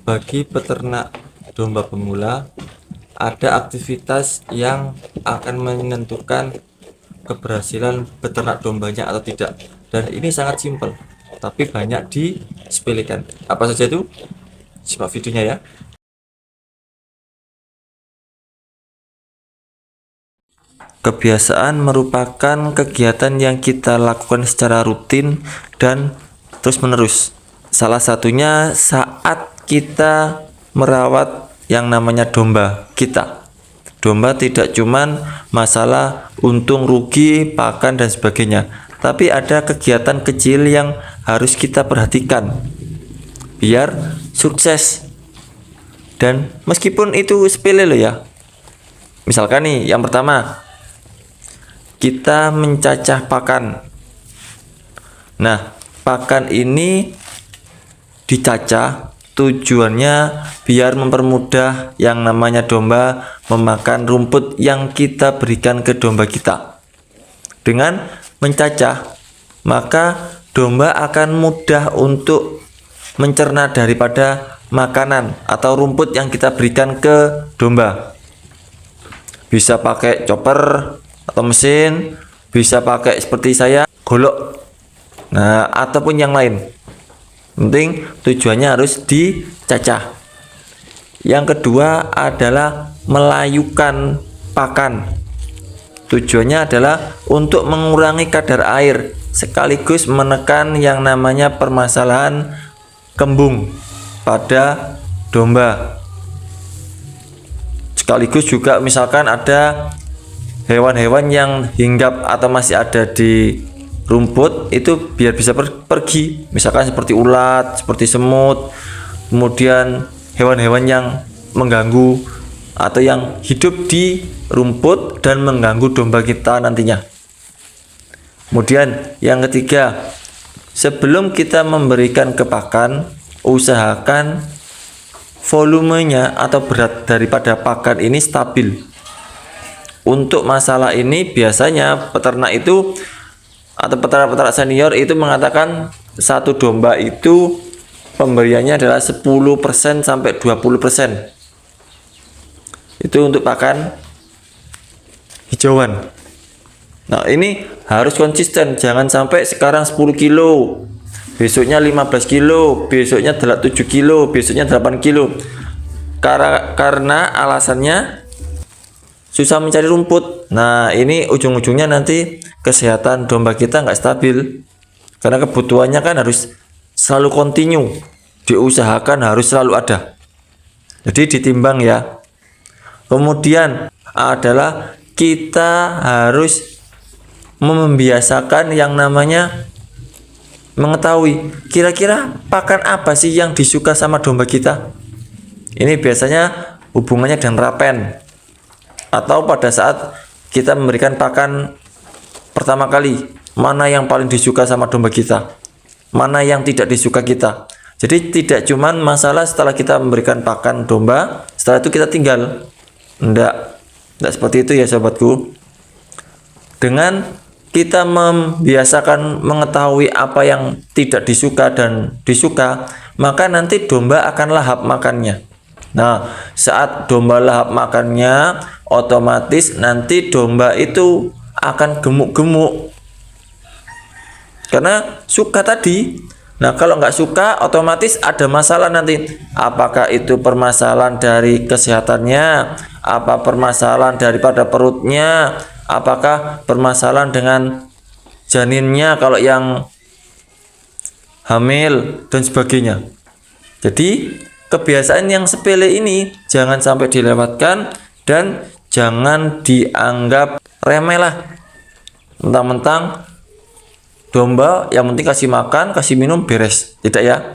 Bagi peternak domba pemula, ada aktivitas yang akan menentukan keberhasilan beternak dombanya atau tidak. Dan ini sangat simpel, tapi banyak disepelekan. Apa saja itu? Simak videonya ya. Kebiasaan merupakan kegiatan yang kita lakukan secara rutin dan terus-menerus. Salah satunya saat kita merawat yang namanya domba kita. Domba tidak cuman masalah untung rugi, pakan dan sebagainya, tapi ada kegiatan kecil yang harus kita perhatikan biar sukses. Dan meskipun itu sepele loh ya. Misalkan nih, yang pertama, kita mencacah pakan. Nah, pakan ini dicacah tujuannya biar mempermudah yang namanya domba memakan rumput yang kita berikan ke domba kita. Dengan mencacah, maka domba akan mudah untuk mencerna daripada makanan atau rumput yang kita berikan ke domba. Bisa pakai chopper atau mesin, bisa pakai seperti saya golok, nah ataupun yang lain. Penting tujuannya harus dicacah. Yang kedua adalah melayukan pakan. Tujuannya adalah untuk mengurangi kadar air sekaligus menekan yang namanya permasalahan kembung pada domba. Sekaligus juga misalkan ada hewan-hewan yang hinggap atau masih ada di rumput, itu biar bisa pergi, misalkan seperti ulat, seperti semut, kemudian hewan-hewan yang mengganggu atau yang hidup di rumput dan mengganggu domba kita nantinya. Kemudian yang ketiga, sebelum kita memberikan ke pakan, usahakan volumenya atau berat daripada pakan ini stabil. Untuk masalah ini biasanya peternak itu atau peternak senior itu mengatakan satu domba itu pemberiannya adalah 10% sampai 20%. Itu untuk pakan hijauan. Nah, ini harus konsisten, jangan sampai sekarang 10 kilo, besoknya 15 kilo, besoknya 7 kilo, besoknya 8 kilo. Karena alasannya susah mencari rumput. Nah, ini ujung-ujungnya nanti kesehatan domba kita nggak stabil, karena kebutuhannya kan harus selalu kontinu, diusahakan harus selalu ada. Jadi ditimbang ya. Kemudian adalah kita harus membiasakan yang namanya mengetahui kira-kira pakan apa sih yang disuka sama domba kita. Ini biasanya hubungannya dengan rapen, atau pada saat kita memberikan pakan pertama kali, mana yang paling disuka sama domba kita, mana yang tidak disuka kita. Jadi tidak cuman masalah setelah kita memberikan pakan domba, setelah itu kita tinggal. Enggak seperti itu ya sobatku. Dengan kita membiasakan mengetahui apa yang tidak disuka dan disuka, maka nanti domba akan lahap makannya. Nah, saat domba lahap makannya, otomatis nanti domba itu akan gemuk-gemuk karena suka tadi. Nah, kalau nggak suka, otomatis ada masalah nanti. Apakah itu permasalahan dari kesehatannya, apa permasalahan daripada perutnya, apakah permasalahan dengan janinnya kalau yang hamil dan sebagainya. Jadi kebiasaan yang sepele ini jangan sampai dilewatkan dan jangan dianggap remeh lah. Mentang-mentang domba yang penting kasih makan, kasih minum, beres. Tidak ya.